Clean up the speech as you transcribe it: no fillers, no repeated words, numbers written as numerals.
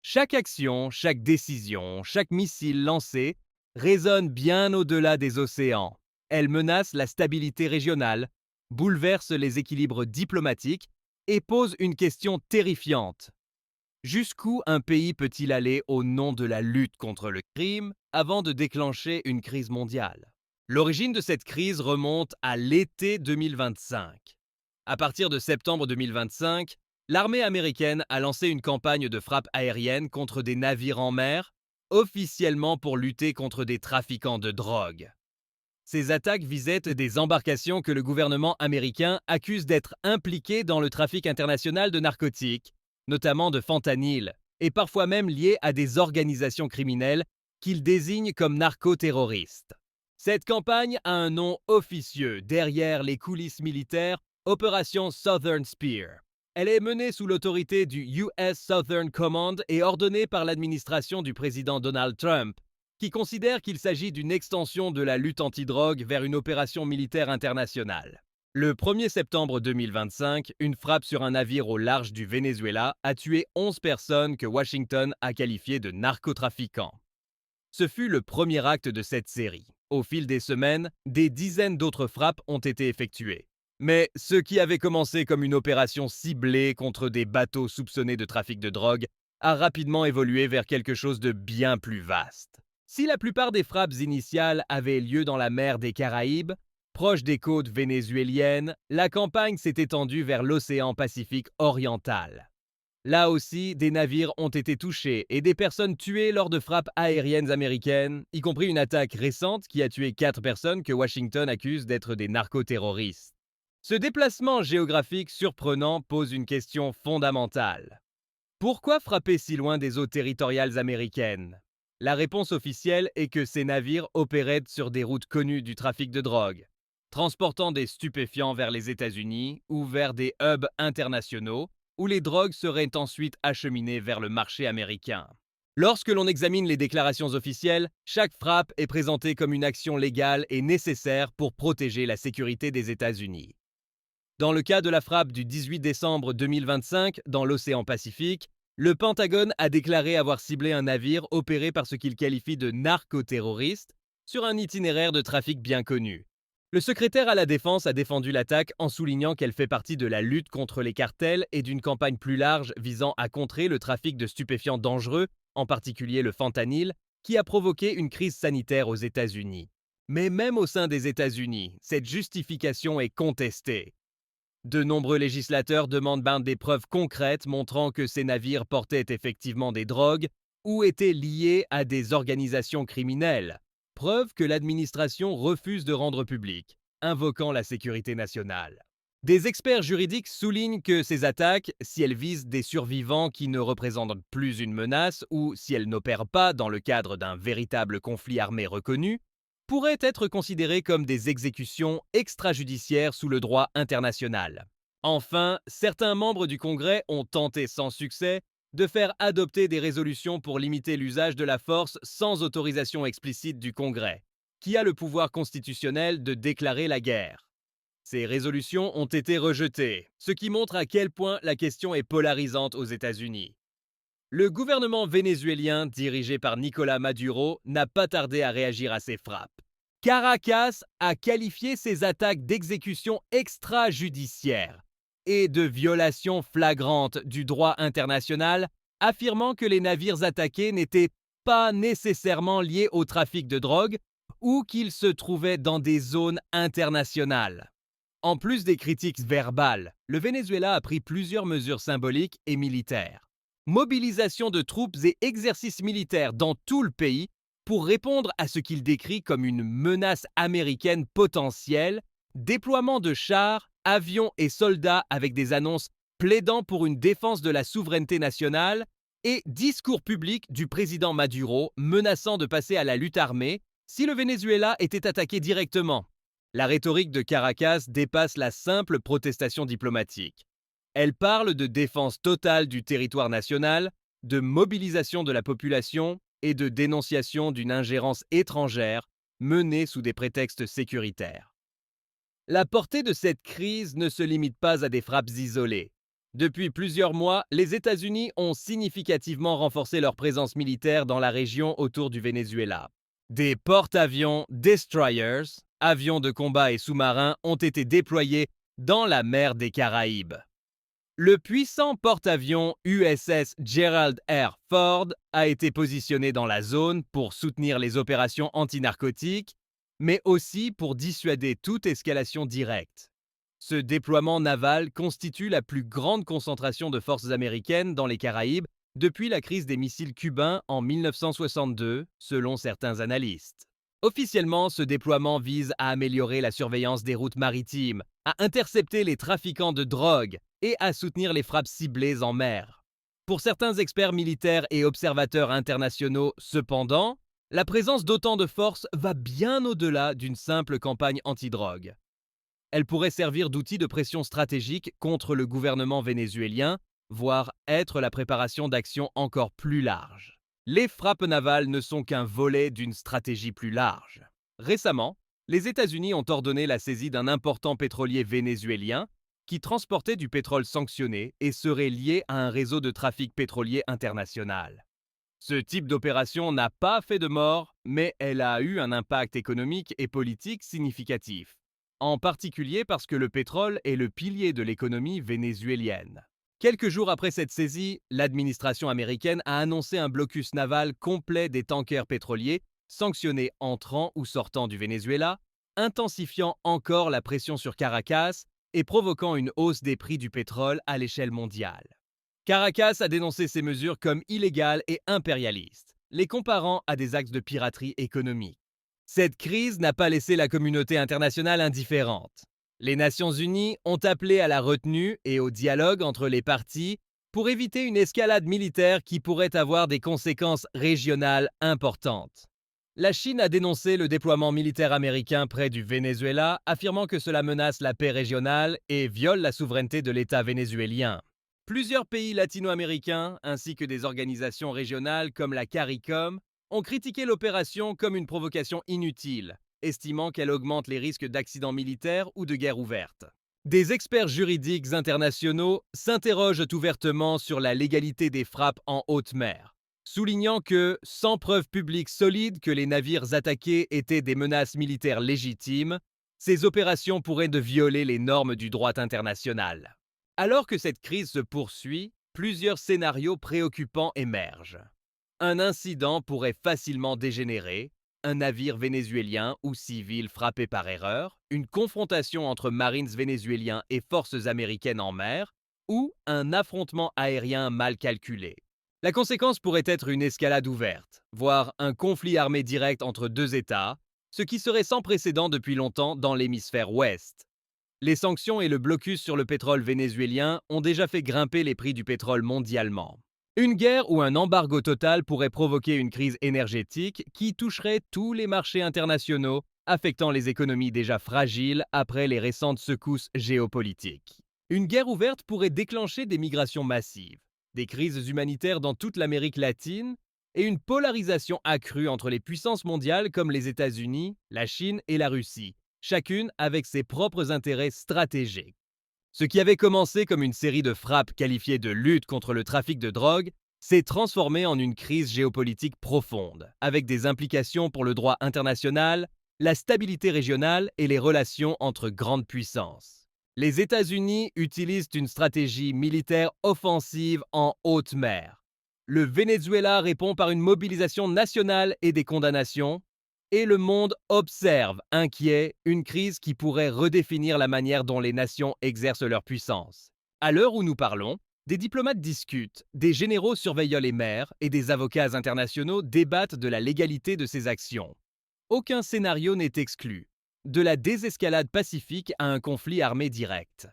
Chaque action, chaque décision, chaque missile lancé résonne bien au-delà des océans. Elle menace la stabilité régionale, bouleverse les équilibres diplomatiques et pose une question terrifiante. Jusqu'où un pays peut-il aller au nom de la lutte contre le crime avant de déclencher une crise mondiale? L'origine de cette crise remonte à l'été 2025. À partir de septembre 2025, l'armée américaine a lancé une campagne de frappe aérienne contre des navires en mer, officiellement pour lutter contre des trafiquants de drogue. Ces attaques visaient des embarcations que le gouvernement américain accuse d'être impliquées dans le trafic international de narcotiques, notamment de fentanyl, et parfois même liées à des organisations criminelles qu'il désigne comme narcoterroristes. Cette campagne a un nom officieux derrière les coulisses militaires, Opération Southern Spear. Elle est menée sous l'autorité du US Southern Command et ordonnée par l'administration du président Donald Trump, qui considère qu'il s'agit d'une extension de la lutte antidrogue vers une opération militaire internationale. Le 1er septembre 2025, une frappe sur un navire au large du Venezuela a tué 11 personnes que Washington a qualifiées de narcotrafiquants. Ce fut le premier acte de cette série. Au fil des semaines, des dizaines d'autres frappes ont été effectuées. Mais ce qui avait commencé comme une opération ciblée contre des bateaux soupçonnés de trafic de drogue a rapidement évolué vers quelque chose de bien plus vaste. Si la plupart des frappes initiales avaient lieu dans la mer des Caraïbes, proche des côtes vénézuéliennes, la campagne s'est étendue vers l'océan Pacifique oriental. Là aussi, des navires ont été touchés et des personnes tuées lors de frappes aériennes américaines, y compris une attaque récente qui a tué 4 personnes que Washington accuse d'être des narcoterroristes. Ce déplacement géographique surprenant pose une question fondamentale. Pourquoi frapper si loin des eaux territoriales américaines? La réponse officielle est que ces navires opéraient sur des routes connues du trafic de drogue, transportant des stupéfiants vers les États-Unis ou vers des hubs internationaux où les drogues seraient ensuite acheminées vers le marché américain. Lorsque l'on examine les déclarations officielles, chaque frappe est présentée comme une action légale et nécessaire pour protéger la sécurité des États-Unis. Dans le cas de la frappe du 18 décembre 2025 dans l'océan Pacifique, le Pentagone a déclaré avoir ciblé un navire opéré par ce qu'il qualifie de narcoterroriste sur un itinéraire de trafic bien connu. Le secrétaire à la Défense a défendu l'attaque en soulignant qu'elle fait partie de la lutte contre les cartels et d'une campagne plus large visant à contrer le trafic de stupéfiants dangereux, en particulier le fentanyl, qui a provoqué une crise sanitaire aux États-Unis. Mais même au sein des États-Unis, cette justification est contestée. De nombreux législateurs demandent ben des preuves concrètes montrant que ces navires portaient effectivement des drogues ou étaient liés à des organisations criminelles, preuve que l'administration refuse de rendre publique, invoquant la sécurité nationale. Des experts juridiques soulignent que ces attaques, si elles visent des survivants qui ne représentent plus une menace ou si elles n'opèrent pas dans le cadre d'un véritable conflit armé reconnu, pourraient être considérées comme des exécutions extrajudiciaires sous le droit international. Enfin, certains membres du Congrès ont tenté sans succès de faire adopter des résolutions pour limiter l'usage de la force sans autorisation explicite du Congrès, qui a le pouvoir constitutionnel de déclarer la guerre. Ces résolutions ont été rejetées, ce qui montre à quel point la question est polarisante aux États-Unis. Le gouvernement vénézuélien, dirigé par Nicolás Maduro, n'a pas tardé à réagir à ces frappes. Caracas a qualifié ces attaques d'exécution extrajudiciaire et de violation flagrante du droit international, affirmant que les navires attaqués n'étaient pas nécessairement liés au trafic de drogue ou qu'ils se trouvaient dans des zones internationales. En plus des critiques verbales, le Venezuela a pris plusieurs mesures symboliques et militaires. Mobilisation de troupes et exercices militaires dans tout le pays pour répondre à ce qu'il décrit comme une menace américaine potentielle, déploiement de chars, avions et soldats avec des annonces plaidant pour une défense de la souveraineté nationale et discours public du président Maduro menaçant de passer à la lutte armée si le Venezuela était attaqué directement. La rhétorique de Caracas dépasse la simple protestation diplomatique. Elle parle de défense totale du territoire national, de mobilisation de la population et de dénonciation d'une ingérence étrangère menée sous des prétextes sécuritaires. La portée de cette crise ne se limite pas à des frappes isolées. Depuis plusieurs mois, les États-Unis ont significativement renforcé leur présence militaire dans la région autour du Venezuela. Des porte-avions destroyers, avions de combat et sous-marins ont été déployés dans la mer des Caraïbes. Le puissant porte-avions USS Gerald R. Ford a été positionné dans la zone pour soutenir les opérations antinarcotiques, mais aussi pour dissuader toute escalation directe. Ce déploiement naval constitue la plus grande concentration de forces américaines dans les Caraïbes depuis la crise des missiles cubains en 1962, selon certains analystes. Officiellement, ce déploiement vise à améliorer la surveillance des routes maritimes, à intercepter les trafiquants de drogue et à soutenir les frappes ciblées en mer. Pour certains experts militaires et observateurs internationaux, cependant, la présence d'autant de forces va bien au-delà d'une simple campagne antidrogue. Elle pourrait servir d'outil de pression stratégique contre le gouvernement vénézuélien, voire être la préparation d'actions encore plus larges. Les frappes navales ne sont qu'un volet d'une stratégie plus large. Récemment, les États-Unis ont ordonné la saisie d'un important pétrolier vénézuélien qui transportait du pétrole sanctionné et serait lié à un réseau de trafic pétrolier international. Ce type d'opération n'a pas fait de morts, mais elle a eu un impact économique et politique significatif, en particulier parce que le pétrole est le pilier de l'économie vénézuélienne. Quelques jours après cette saisie, l'administration américaine a annoncé un blocus naval complet des tankers pétroliers sanctionnés entrant ou sortant du Venezuela, intensifiant encore la pression sur Caracas et provoquant une hausse des prix du pétrole à l'échelle mondiale. Caracas a dénoncé ces mesures comme illégales et impérialistes, les comparant à des actes de piraterie économique. Cette crise n'a pas laissé la communauté internationale indifférente. Les Nations Unies ont appelé à la retenue et au dialogue entre les parties pour éviter une escalade militaire qui pourrait avoir des conséquences régionales importantes. La Chine a dénoncé le déploiement militaire américain près du Venezuela, affirmant que cela menace la paix régionale et viole la souveraineté de l'État vénézuélien. Plusieurs pays latino-américains, ainsi que des organisations régionales comme la CARICOM, ont critiqué l'opération comme une provocation inutile, estimant qu'elle augmente les risques d'accidents militaires ou de guerre ouverte. Des experts juridiques internationaux s'interrogent ouvertement sur la légalité des frappes en haute mer, soulignant que, sans preuve publique solide que les navires attaqués étaient des menaces militaires légitimes, ces opérations pourraient violer les normes du droit international. Alors que cette crise se poursuit, plusieurs scénarios préoccupants émergent. Un incident pourrait facilement dégénérer, un navire vénézuélien ou civil frappé par erreur, une confrontation entre marines vénézuéliens et forces américaines en mer, ou un affrontement aérien mal calculé. La conséquence pourrait être une escalade ouverte, voire un conflit armé direct entre deux États, ce qui serait sans précédent depuis longtemps dans l'hémisphère ouest. Les sanctions et le blocus sur le pétrole vénézuélien ont déjà fait grimper les prix du pétrole mondialement. Une guerre ou un embargo total pourrait provoquer une crise énergétique qui toucherait tous les marchés internationaux, affectant les économies déjà fragiles après les récentes secousses géopolitiques. Une guerre ouverte pourrait déclencher des migrations massives, des crises humanitaires dans toute l'Amérique latine et une polarisation accrue entre les puissances mondiales comme les États-Unis, la Chine et la Russie, chacune avec ses propres intérêts stratégiques. Ce qui avait commencé comme une série de frappes qualifiées de lutte contre le trafic de drogue s'est transformé en une crise géopolitique profonde, avec des implications pour le droit international, la stabilité régionale et les relations entre grandes puissances. Les États-Unis utilisent une stratégie militaire offensive en haute mer. Le Venezuela répond par une mobilisation nationale et des condamnations, et le monde observe, inquiet, une crise qui pourrait redéfinir la manière dont les nations exercent leur puissance. À l'heure où nous parlons, des diplomates discutent, des généraux surveillent les mers et des avocats internationaux débattent de la légalité de ces actions. Aucun scénario n'est exclu, de la désescalade pacifique à un conflit armé direct.